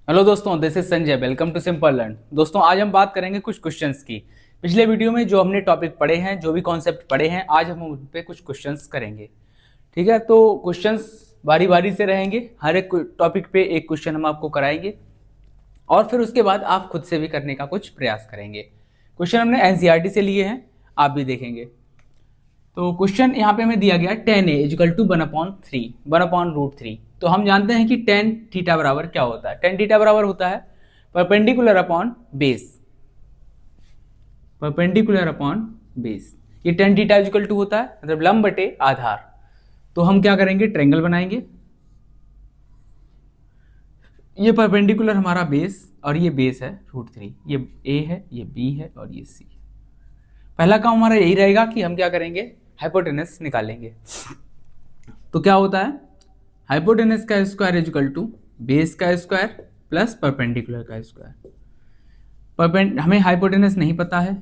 Hello दोस्तों, this is Sanjay. Welcome to simple learn. दोस्तों, आज हम बात करेंगे कुछ क्वेश्चंस की। पिछले वीडियो में जो हमने टॉपिक पढ़े हैं, जो भी कॉन्सेप्ट पढ़े हैं, आज हम उन पे कुछ क्वेश्चंस करेंगे। ठीक है, तो क्वेश्चंस बारी बारी से रहेंगे। हर एक टॉपिक पे एक क्वेश्चन हम आपको कराएंगे और फिर उसके बाद आप खुद से भी करने का कुछ प्रयास करेंगे। क्वेश्चन हमने एनसीईआरटी से लिए हैं, आप भी देखेंगे। तो क्वेश्चन यहाँ पे हमें दिया गया 10a इजिकल टू 1/3, 1/√3। तो हम जानते हैं कि टेन थीटा बराबर क्या होता है। टेन थीटा बराबर होता है perpendicular upon base, perpendicular upon base. ये टेन थीटा इजिकल टू होता है मतलब लंब बटे आधार। तो हम क्या करेंगे, ट्रायंगल बनाएंगे। ये परपेंडिकुलर हमारा बेस और ये बेस है √3, ये ए है, ये बी है और ये सी। पहला काम हमारा यही रहेगा कि हम क्या करेंगे, हाइपोटेनस निकालेंगे। तो क्या होता है, हाइपोटेनस का स्क्वायर इजिकल टू बेस का स्क्वायर प्लस परपेंडिकुलर का स्क्वायर। हमें हाइपोटेनस नहीं पता है।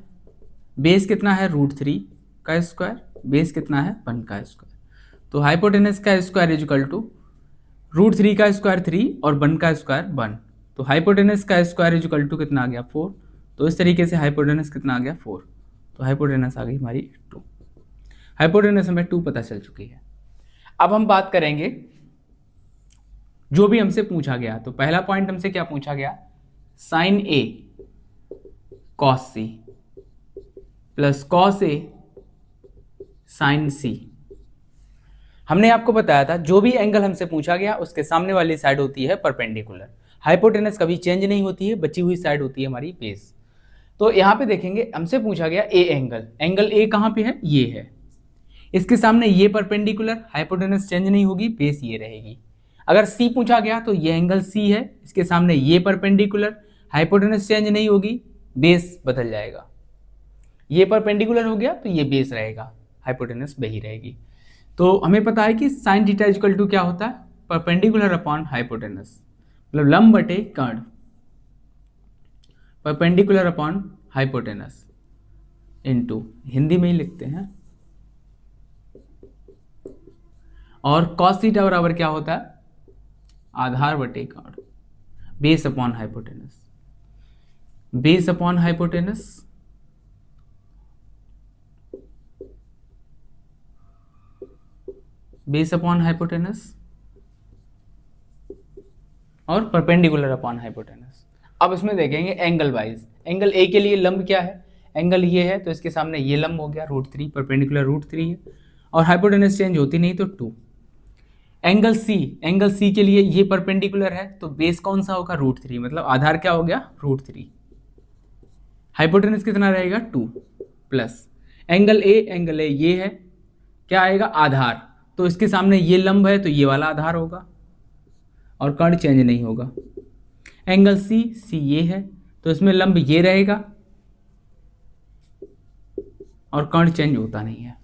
बेस कितना है, √3 का स्क्वायर, बेस कितना है, 1 का स्क्वायर। तो हाइपोटेनस का स्क्वायर इजिकल टू √3 का स्क्वायर 3 और 1 का स्क्वायर 1। तो हाइपोटेनस का स्क्वायर इजिकल टू कितना आ गया, 4। तो इस तरीके से हाइपोटेनस कितना आ गया, 4। तो हाइपोटेनस आ गई हमारी 2। हाइपोटेनस हमें 2 पता चल चुकी है। अब हम बात करेंगे जो भी हमसे पूछा गया। तो पहला पॉइंट हमसे क्या पूछा गया, sign A cos C plus cos A sign सी। हमने आपको बताया था जो भी एंगल हमसे पूछा गया उसके सामने वाली साइड होती है परपेंडिकुलर। हाइपोटेनस कभी चेंज नहीं होती है, बची हुई साइड होती है हमारी बेस। तो यहां पे देखेंगे हमसे पूछा गया ए एंगल, एंगल ए कहां पे है, ये है। इसके सामने ये परपेंडिकुलर, हाइपोटेनस चेंज नहीं होगी, बेस ये रहेगी। अगर सी पूछा गया तो ये एंगल सी है, इसके सामने ये परपेंडिकुलर, हाइपोटेनस चेंज नहीं होगी, बेस बदल जाएगा। ये परपेंडिकुलर हो गया तो ये बेस रहेगा, हाइपोटेनस वही रहेगी। तो हमें पता है कि साइन थीटा इक्वल टू क्या होता है, परपेंडिकुलर अपॉन हाइपोटेनस, मतलब लंब बटे कर्ण, perpendicular upon hypotenuse into, Hindi में ही लिखते हैं। और कॉस थीटा बराबर क्या होता है, आधार बटे कर्ण, base upon hypotenuse, base upon hypotenuse base upon hypotenuse और परपेंडिकुलर अपॉन हाइपोटेनस। अब इसमें देखेंगे एंगल वाइज। एंगल ए के लिए लंब क्या है, एंगल ये है तो इसके सामने ये लंब हो गया √3, परपेंडिकुलर √3 है और हाइपोटेनस चेंज होती नहीं तो 2। एंगल सी, एंगल सी के लिए ये परपेंडिकुलर है तो बेस कौन सा होगा, √3, मतलब आधार क्या हो गया, √3। हाइपोटेनस कितना रहेगा, 2 प्लस एंगल ए ये है, क्या आएगा, आधार। तो इसके सामने ये लंब है तो ये वाला आधार होगा और कर्ण चेंज नहीं होगा। एंगल सी, सी ये है तो इसमें लंब ये रहेगा और कर्ण चेंज होता नहीं है।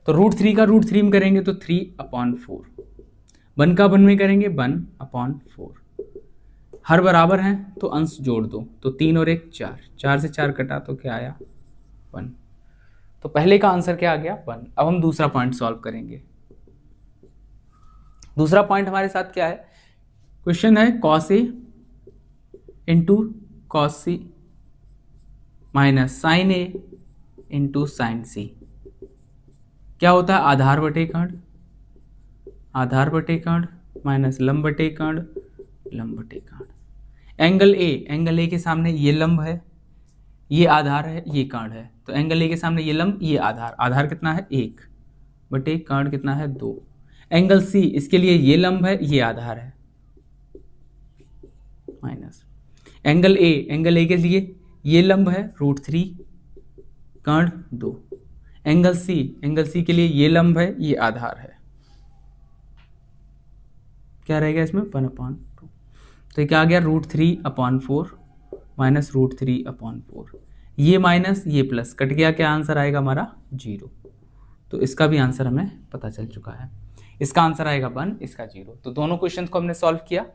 तो √3 का √3 में करेंगे तो 3/4, 1 का 1 में करेंगे 1/4। हर बराबर हैं तो अंश जोड़ दो, तो 3 और 1 4, 4 से 4 कटा तो क्या आया, 1। तो पहले का आंसर क्या आ गया, 1। अब हम दूसरा पॉइंट सॉल्व करेंगे। दूसरा पॉइंट हमारे साथ क्या है, क्वेश्चन है cos A into cos C minus sign A into sine सी। क्या होता है, आधार बटे कर्ण, आधार बटे कर्ण माइनस लंब बटे कर्ण, लंब बटे कर्ण। एंगल ए, एंगल ए के सामने ये लंब है, ये आधार है, ये कर्ण है। तो एंगल ए के सामने ये लंब, ये आधार, आधार कितना है 1 बटे कर्ण कितना है 2। एंगल सी, इसके लिए ये लंब है, ये आधार है, माइनस एंगल ए के लिए ये लंब है √3, कर्ण 2। एंगल सी के लिए ये लंब है, ये आधार है, क्या रहेगा इसमें 1/2। तो ये क्या आ गया, √3/4 माइनस √3/4। ये माइनस ये प्लस कट गया, क्या आंसर आएगा हमारा 0। तो इसका भी आंसर हमें पता चल चुका है। इसका आंसर आएगा 1, इसका 0। तो दोनों क्वेश्चंस को हमने सॉल्व किया।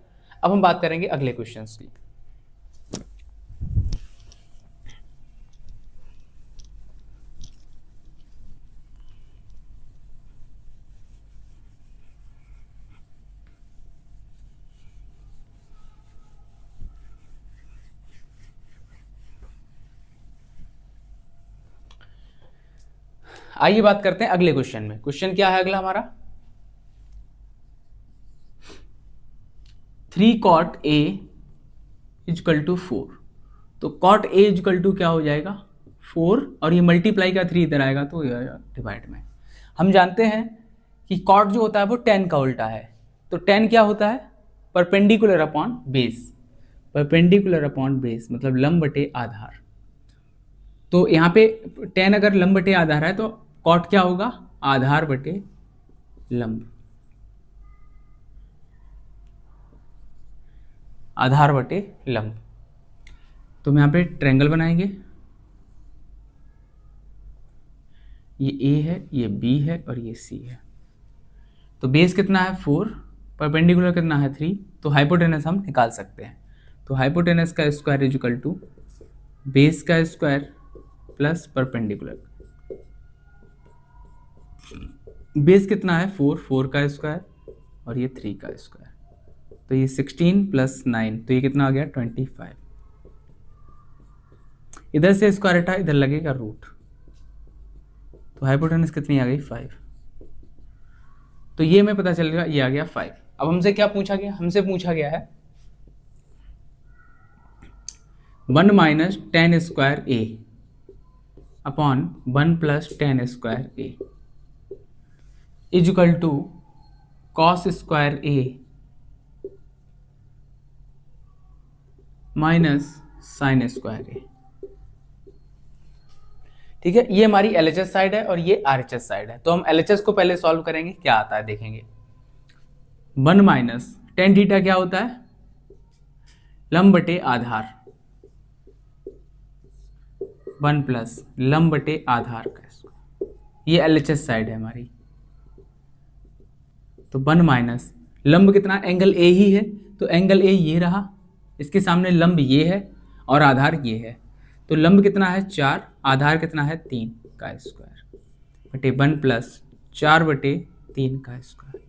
अब हम बात करेंगे अगले क्वेश्चंस की। आइए बात करते हैं अगले क्वेश्चन में। क्वेश्चन क्या है अगला हमारा, 3 cot A इजकल टू 4। तो cot A इजकल टू क्या हो जाएगा 4, और ये मल्टीप्लाई का 3 इधर आएगा तो ये डिवाइड में। हम जानते हैं कि cot जो होता है वो tan का उल्टा है। तो tan क्या होता है, perpendicular upon base, perpendicular upon base मतलब लंब बटे आधार। तो यहाँ पे tan अगर लंब बटे आधार है तो cot क्या होगा, आधार बटे लंब, आधार बटे लंब। तो हम यहाँ पे ट्रायंगल बनाएंगे, ये A है, ये B है और ये C है। तो बेस कितना है 4, परपेंडिकुलर कितना है 3, तो हाइपोटेनस हम निकाल सकते हैं। तो हाइपोटेनस का स्क्वायर इक्वल टू बेस का स्क्वायर प्लस परपेंडिकुलर। बेस कितना है 4, 4 का स्क्वायर और ये 3 का स्क्वायर, तो ये 16 प्लस 9, तो ये कितना आ गया 25। इधर से स्क्वायर हटा, इधर लगेगा रूट, तो हाइपोटेनस कितनी आ गई 5। तो ये हमें पता चलेगा, ये आ गया 5। अब हमसे क्या पूछा गया, हमसे पूछा गया है 1 minus tan square A upon 1 plus tan square A equal to cos square A minus sine square A। ठीक है, ये हमारी LHS साइड है और ये RHS साइड है। तो हम LHS को पहले सॉल्व करेंगे, क्या आता है देखेंगे। 1 माइनस tan थीटा क्या होता है, लंब बटे आधार, 1 प्लस लंब बटे आधार का स्क्वायर, ये LHS साइड है हमारी। तो 1 माइनस लंब कितना, एंगल A ही है, तो एंगल A ये रहा, इसके सामने लंब ये है और आधार ये है। तो लंब कितना है 4, आधार कितना है 3 का स्क्वायर बटे 1 प्लस 4 बटे 3 का स्क्वायर।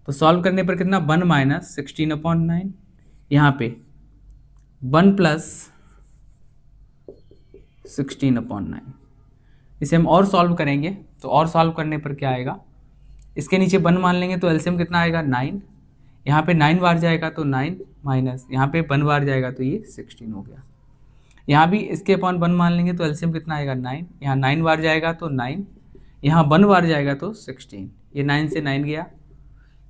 तो सॉल्व करने पर कितना 1 माइनस 16/9, यहाँ पे 1 प्लस 16/9। इसे हम और सॉल्व करेंगे, तो और सॉल्व करने पर क्या आएगा, इसके नीचे 1 मान लेंगे तो एलसीएम कितना आएगा 9, यहाँ पे 9 बार जाएगा तो 9 माइनस यहाँ पे 1 बार जाएगा तो ये 16 हो गया। यहाँ भी इसके अपॉन 1 मान लेंगे तो एलसीएम कितना आएगा 9, यहाँ 9 बार जाएगा तो 9, यहाँ 1 बार जाएगा तो 16, ये 9 से 9 गया,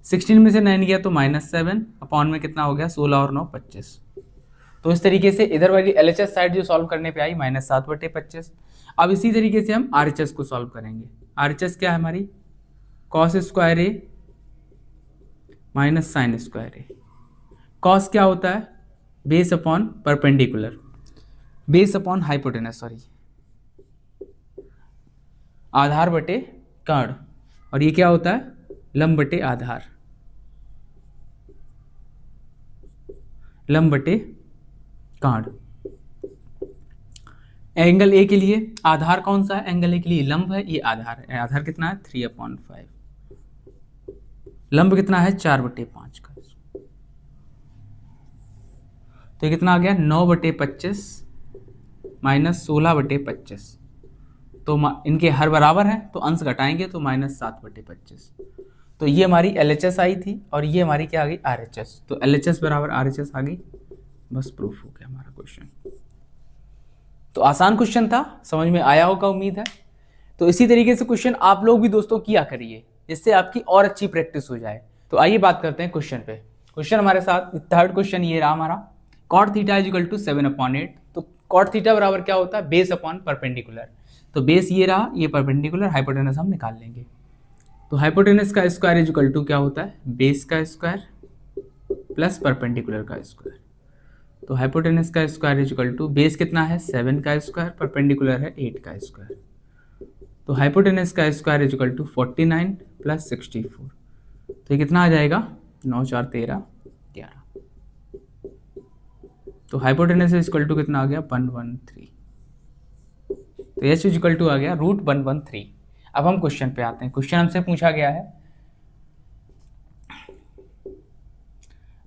16 में से 9 गया तो -7, अपॉन में कितना हो गया 16 और 9 25। तो इस तरीके से इधर वाली LHS साइड जो सॉल्व करने पे आई -7/25। अब इसी तरीके से हम RHS को सॉल्व करेंगे। RHS क्या है हमारी, cos square A minus sine square A। Cos क्या होता है, base upon perpendicular, base upon hypotenuse, sorry आधार बटे कर्ण, और ये क्या होता है लंब बटे आधार, लंब बटे कर्ण। एंगल ए के लिए आधार कौन सा है, एंगल ए के लिए लंब है, ये आधार है। आधार कितना है 3/5, लंब कितना है 4/5 का, तो ये कितना आ गया 9/25 माइनस 16/25। तो इनके हर बराबर है तो अंश घटाएंगे तो -7/25। तो ये हमारी LHS आई थी और ये हमारी क्या आ गई RHS। तो LHS बराबर RHS आ गई, बस प्रूफ हो गया हमारा क्वेश्चन। तो आसान क्वेश्चन था, समझ में आया होगा उम्मीद है। तो इसी तरीके से क्वेश्चन आप लोग भी दोस्तों किया करिए, जिससे आपकी और अच्छी प्रैक्टिस हो जाए। तो आइए बात करते हैं क्वेश्चन पे। क्वेश्चन हमारे साथ थर्ड क्वेश्चन ये रहा हमारा, cot थीटा इक्वल टू 7/8। तो cot थीटा बराबर क्या होता है, बेस अपॉन परपेंडिकुलर। तो बेस ये रहा, ये परपेंडिकुलर, हाइपोटेनस हम निकाल लेंगे। तो हाइपोटेनस का स्क्वायर इक्वल टू क्या होता है, बेस का स्क्वायर प्लस परपेंडिकुलर का स्क्वायर। तो हाइपोटेनस का स्क्वायर इक्वल टू बेस कितना है 7 का स्क्वायर, परपेंडिकुलर है 8 का स्क्वायर। तो हाइपोटेनस का स्क्वायर इक्वल टू 49 प्लस 64। तो ये कितना आ जाएगा 9 4 13 11। तो हाइपोटेनस इक्वल टू कितना आ गया 113। तो एच इक्वल टू आ गया √113। अब हम क्वेश्चन पे आते हैं। क्वेश्चन हमसे पूछा गया है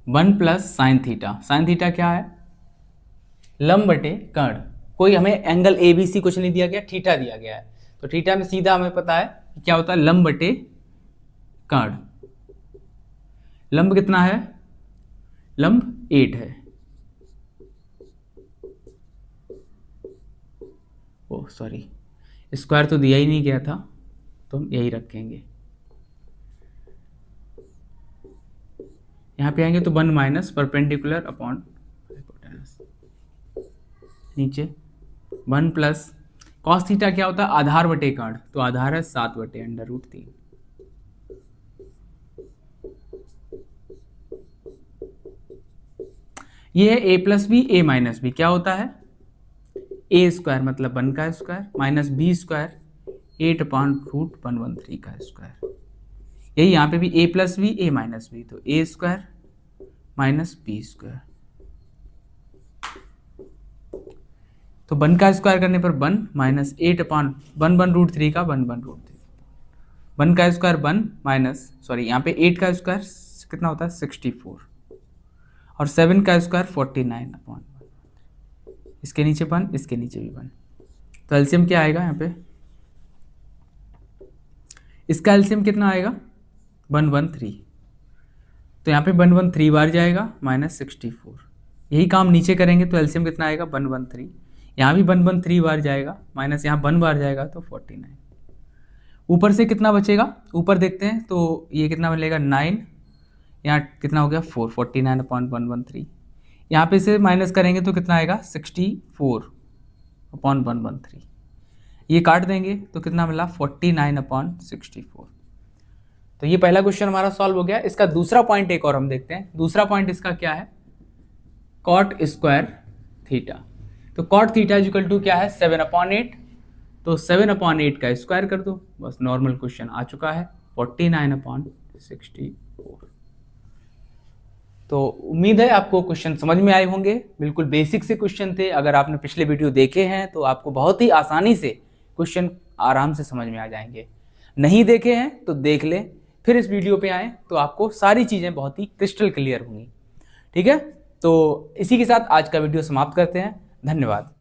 1 plus sine theta. Sine theta क्या है, लंब बटे कर्ण। कोई हमें एंगल ABC कुछ नहीं दिया गया, थीटा दिया गया है। तो थीटा में सीधा हमें पता है कि क्या होता है, लंब बटे कर्ण। लंब कितना है, लंब 8 है, ओ सॉरी स्क्वायर तो दिया ही नहीं गया था, तो हम यही रखेंगे। यहाँ पे आएंगे तो 1 माइनस परपेंडिकुलर अपॉन हाइपोटेनस, नीचे 1 प्लस कॉस थीटा क्या होता है, आधार बटे कर्ण, तो आधार है 7 बटे अंडर रूट 3। ये है a plus B a minus B, क्या होता है a स्क्वायर मतलब 1 का square minus B square 8 upon root 113 का स्क्वायर। यही यहाँ पे भी a plus B a minus B, तो a square minus B square, तो 1 का स्क्वायर करने पर 1 माइनस 8 अपॉन 1 रूट 3 का 1 रूट 3, 1 का स्क्वायर 1 माइनस सॉरी यहाँ पे 8 का स्क्वायर कितना होता है 64 और 7 का स्क्वायर 49 अपॉन, इसके नीचे 1 इसके नीचे भी 1, तो एलसीएम क्या आएगा यहाँ पे, इसका एलसीएम कितना आएगा 113, तो यहाँ पे 113 बार जाएगा माइनस 64, यही काम नीचे करेंगे तो एलसीएम कितना आएगा 113, यहाँ भी 113 बार जाएगा माइनस यहाँ 1 बार जाएगा तो 49। ऊपर से कितना बचेगा, ऊपर देखते हैं तो ये कितना मिलेगा 9, यहाँ कितना हो गया 4, 49 अपॉन 113, यहाँ पे से माइनस करेंगे तो कितना आएगा 64 अपॉन 113, ये काट देंगे तो कितना मिला 49 अपॉन 64। तो ये पहला क्वेश्चन हमारा सॉल्व हो गया। इसका दूसरा पॉइंट एक और हम देखते हैं। दूसरा पॉइंट इसका क्या है, कॉट स्क्वायर थीटा। तो कॉट थीटा इक्वल टू क्या है 7/8, तो 7/8 का स्क्वायर कर दो, बस नॉर्मल क्वेश्चन आ चुका है 49/64। तो उम्मीद है आपको क्वेश्चन समझ में आए होंगे, बिल्कुल बेसिक से क्वेश्चन थे। अगर आपने पिछले वीडियो देखे हैं तो आपको बहुत ही आसानी से क्वेश्चन आराम से समझ में आ जाएंगे। नहीं देखे हैं तो देख लें, फिर इस वीडियो पे आएँ तो आपको सारी चीज़ें बहुत ही क्रिस्टल क्लियर होंगी। ठीक है, तो इसी के साथ आज का वीडियो समाप्त करते हैं। धन्यवाद।